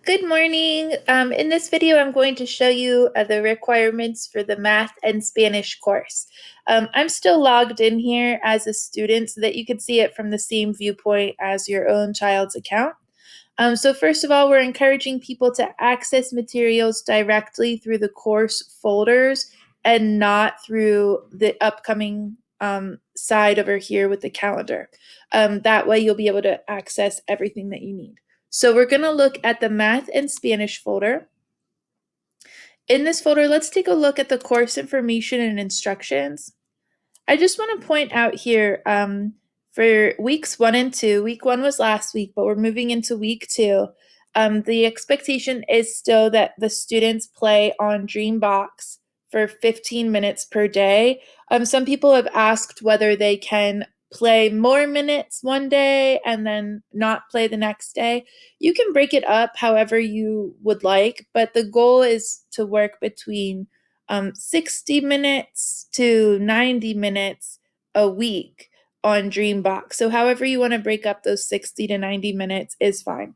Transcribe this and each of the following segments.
Good morning. In this video, I'm going to show you the requirements for the math and Spanish course. I'm still logged in here as a student so that you can see it from the same viewpoint as your own child's account. So first of all, we're encouraging people to access materials directly through the course folders and not through the upcoming side over here with the calendar. That way you'll be able to access everything that you need. So we're going to look at the Math and Spanish folder. In this folder, let's take a look at the course information and instructions. I just want to point out here for weeks 1 and 2, week 1 was last week, but we're moving into week 2. The expectation is still that the students play on Dreambox for 15 minutes per day. Some people have asked whether they can play more minutes one day and then not play the next day. You can break it up however you would like, but the goal is to work between 60 minutes to 90 minutes a week on Dreambox. So however you want to break up those 60 to 90 minutes is fine.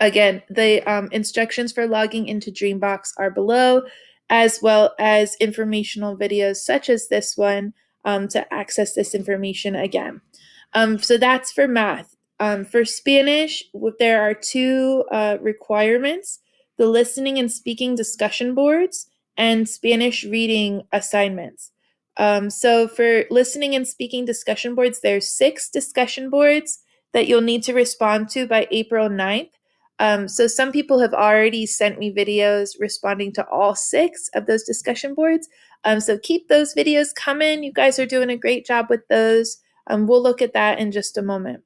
Again, the instructions for logging into Dreambox are below, as well as informational videos such as this one to access this information again. So that's for math. For Spanish, there are two requirements: the listening and speaking discussion boards and Spanish reading assignments. So for listening and speaking discussion boards, there's 6 discussion boards that you'll need to respond to by April 9th. So some people have already sent me videos responding to all 6 of those discussion boards. So keep those videos coming. You guys are doing a great job with those. We'll look at that in just a moment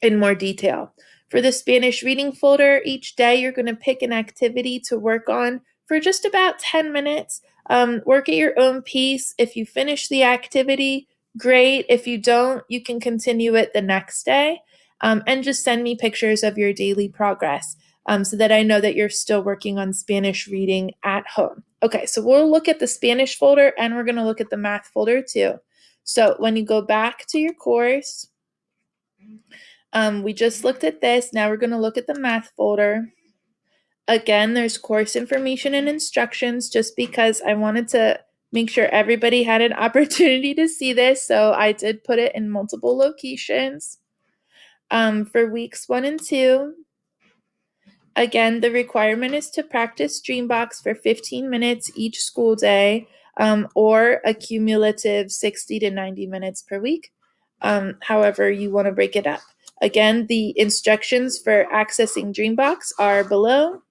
in more detail. For the Spanish reading folder, each day you're going to pick an activity to work on for just about 10 minutes. Work at your own pace. If you finish the activity, great. If you don't, you can continue it the next day. And just send me pictures of your daily progress so that I know that you're still working on Spanish reading at home. Okay, so we'll look at the Spanish folder and we're going to look at the math folder too. So when you go back to your course, we just looked at this. Now we're going to look at the math folder. Again, there's course information and instructions just because I wanted to make sure everybody had an opportunity to see this. So I did put it in multiple locations. For weeks 1 and 2, again, the requirement is to practice Dreambox for 15 minutes each school day, or a cumulative 60 to 90 minutes per week, however you want to break it up. Again, the instructions for accessing Dreambox are below.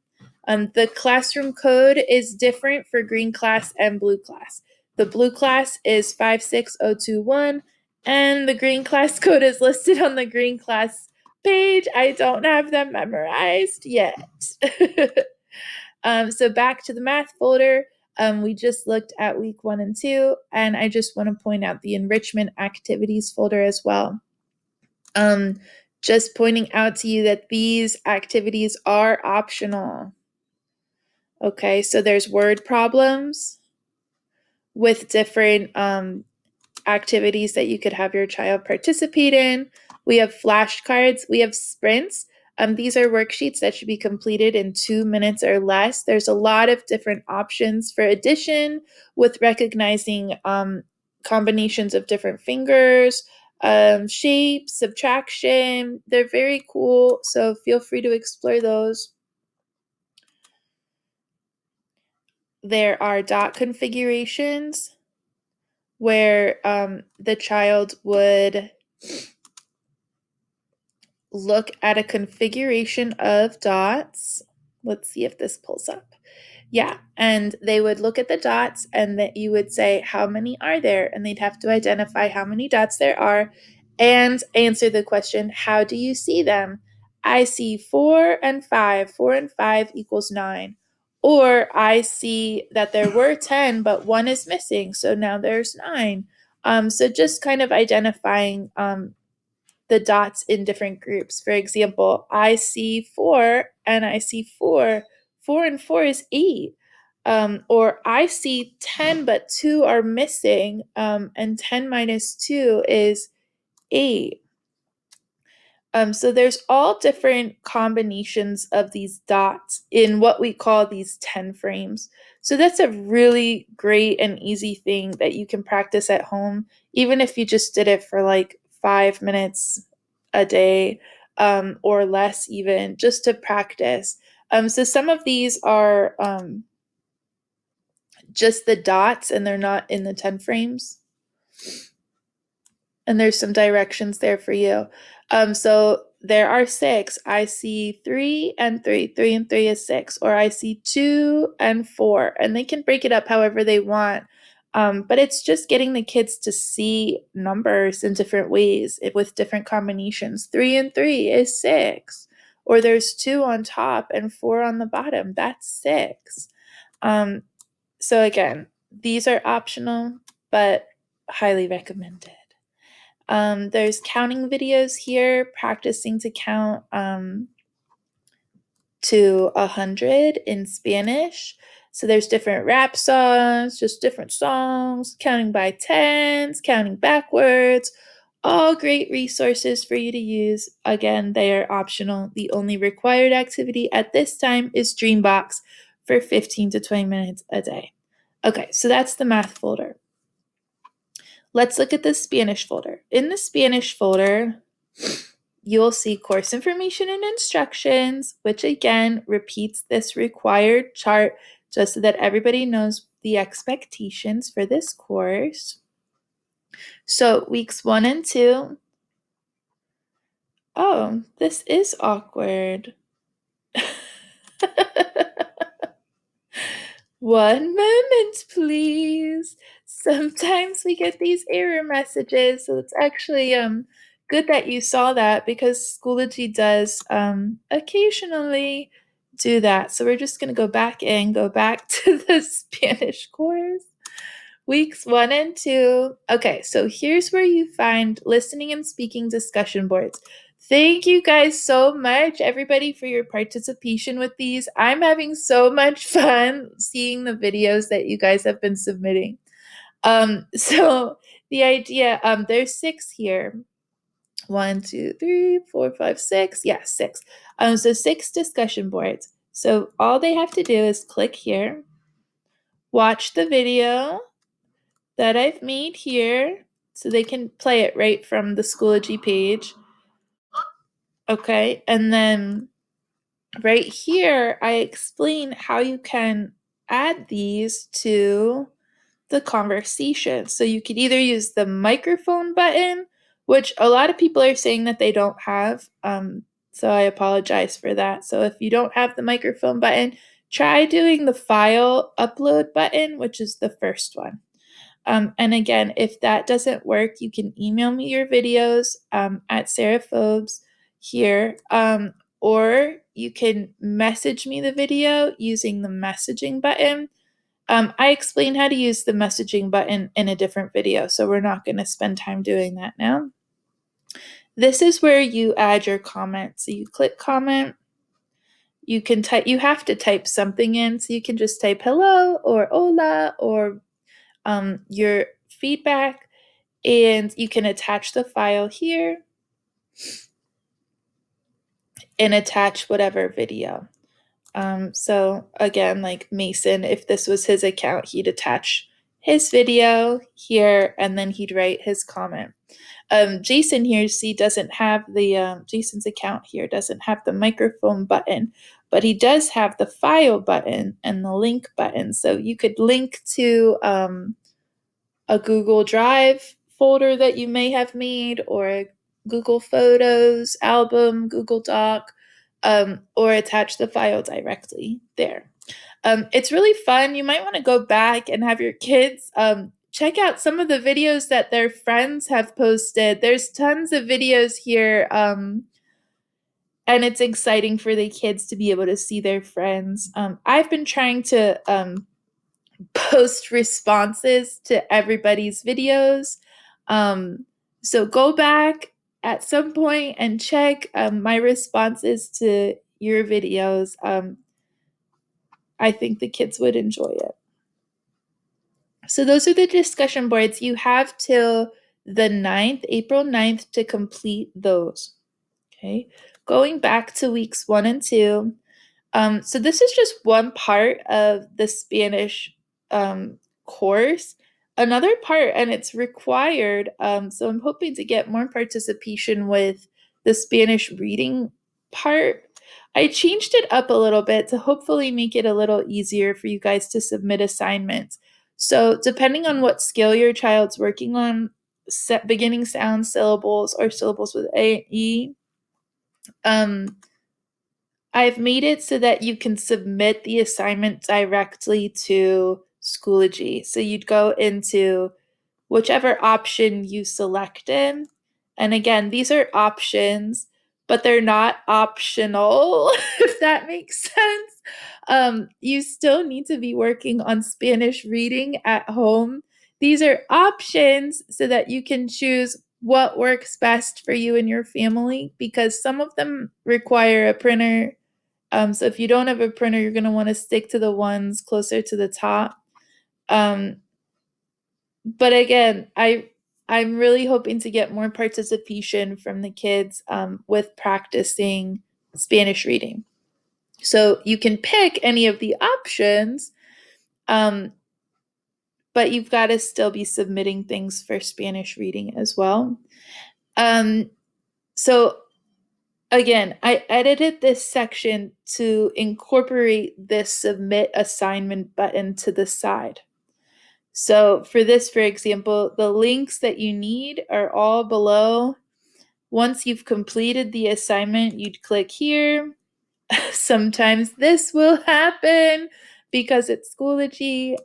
The classroom code is different for green class and blue class. The blue class is 56021, and the green class code is listed on the green class page. I don't have them memorized yet. So back to the math folder. We just looked at week 1 and 2, and I just want to point out the enrichment activities folder as well. Just pointing out to you that these activities are optional. Okay, so there's word problems with different activities that you could have your child participate in. We have flashcards, we have sprints. These are worksheets that should be completed in 2 minutes or less. There's a lot of different options for addition with recognizing combinations of different fingers, shapes, subtraction. They're very cool, so feel free to explore those. There are dot configurations where the child would look at a configuration of dots. Let's see if this pulls up. Yeah, and they would look at the dots and that you would say, how many are there? And they'd have to identify how many dots there are and answer the question, how do you see them? I see 4 and 5. 4 and 5 equals 9. Or I see that there were 10, but 1 is missing, so now there's 9. So just kind of identifying the dots in different groups. For example, I see 4 and I see 4. 4 and 4 is 8. Or I see 10, but 2 are missing, and 10 minus 2 is 8. So there's all different combinations of these dots in what we call these 10 frames. So that's a really great and easy thing that you can practice at home, even if you just did it for like 5 minutes a day, or less even, just to practice. So some of these are just the dots and they're not in the 10 frames. And there's some directions there for you. So there are six. I see three and three. Three and three is six. Or I see two and four. And they can break it up however they want. But it's just getting the kids to see numbers in different ways with different combinations. Three and three is six. Or there's two on top and four on the bottom. That's six. So again, these are optional, but highly recommended. There's counting videos here, practicing to count to 100 in Spanish. So there's different rap songs, just different songs, counting by tens, counting backwards, all great resources for you to use. Again, they are optional. The only required activity at this time is Dreambox for 15 to 20 minutes a day. Okay, so that's the math folder. Let's look at the Spanish folder. In the Spanish folder, you'll see course information and instructions, which again repeats this required chart just so that everybody knows the expectations for this course. So weeks 1 and 2. Oh, this is awkward. One moment, please. Sometimes we get these error messages, so it's actually good that you saw that because Schoology does occasionally do that. So we're just going to go back to the Spanish course. Weeks 1 and 2. Okay, so here's where you find listening and speaking discussion boards. Thank you guys so much, everybody, for your participation with these. I'm having so much fun seeing the videos that you guys have been submitting. So the idea, there's 6 here. 1, 2, 3, 4, 5, 6. Yeah, 6. So 6 discussion boards. So all they have to do is click here, watch the video that I've made here, so they can play it right from the Schoology page. Okay, and then right here, I explain how you can add these to the conversation. So you could either use the microphone button, which a lot of people are saying that they don't have. So I apologize for that. So if you don't have the microphone button, try doing the file upload button, which is the first one. And again, if that doesn't work, you can email me your videos at Sarah Phobes here, or you can message me the video using the messaging button. I explain how to use the messaging button in a different video, so we're not going to spend time doing that now. This is where you add your comment. So you click comment. You can type. You have to type something in, so you can just type hello or hola or your feedback, and you can attach the file here and attach whatever video. So again, like Mason, if this was his account, he'd attach his video here and then he'd write his comment. Jason here, see, doesn't have the, Jason's account here doesn't have the microphone button, but he does have the file button and the link button. So you could link to a Google Drive folder that you may have made, or a Google Photos album, Google Doc, or attach the file directly there. It's really fun. You might want to go back and have your kids check out some of the videos that their friends have posted. There's tons of videos here, and it's exciting for the kids to be able to see their friends. I've been trying to post responses to everybody's videos. So go back at some point and check my responses to your videos. I think the kids would enjoy it. So those are the discussion boards. You have till the 9th, April 9th, to complete those. Okay, going back to weeks 1 and 2. So this is just one part of the Spanish course. Another part, and it's required. So I'm hoping to get more participation with the Spanish reading part. I changed it up a little bit to hopefully make it a little easier for you guys to submit assignments. So depending on what skill your child's working on, set beginning sound syllables or syllables with A and E, um, I've made it so that you can submit the assignment directly to Schoology. So you'd go into whichever option you selected. And again, these are options, but they're not optional, if that makes sense. You still need to be working on Spanish reading at home. These are options so that you can choose what works best for you and your family because some of them require a printer. So if you don't have a printer, you're going to want to stick to the ones closer to the top. But again, I'm really hoping to get more participation from the kids with practicing Spanish reading. So you can pick any of the options, but you've got to still be submitting things for Spanish reading as well. So again, I edited this section to incorporate this submit assignment button to the side. So for this, for example, the links that you need are all below. Once you've completed the assignment, you'd click here. Sometimes this will happen because it's Schoology.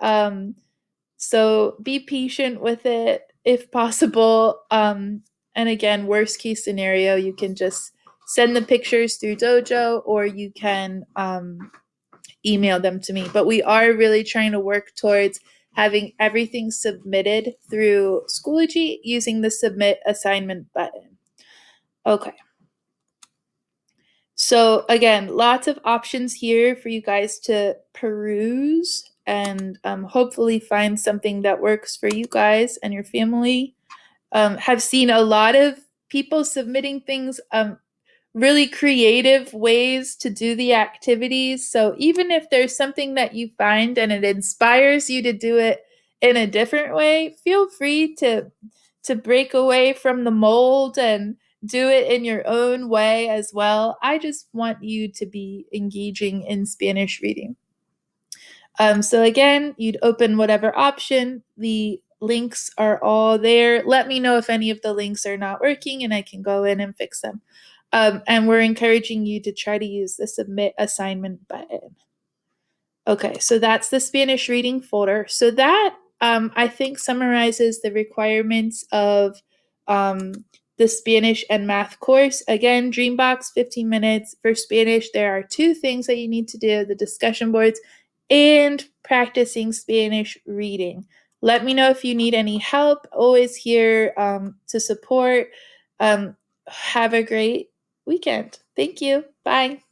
So be patient with it if possible. And again, worst case scenario, you can just send the pictures through Dojo or you can email them to me. But we are really trying to work towards having everything submitted through Schoology using the submit assignment button. Okay. So again, lots of options here for you guys to peruse and hopefully find something that works for you guys and your family. Have seen a lot of people submitting things really creative ways to do the activities. So even if there's something that you find and it inspires you to do it in a different way, feel free to break away from the mold and do it in your own way as well. I just want you to be engaging in Spanish reading. So again, you'd open whatever option. The links are all there. Let me know if any of the links are not working and I can go in and fix them. And we're encouraging you to try to use the submit assignment button. Okay, so that's the Spanish reading folder. So that I think summarizes the requirements of the Spanish and math course. Again, Dreambox 15 minutes. For Spanish, there are 2 things that you need to do, the discussion boards and practicing Spanish reading. Let me know if you need any help. Always here to support. Have a great weekend. Thank you. Bye.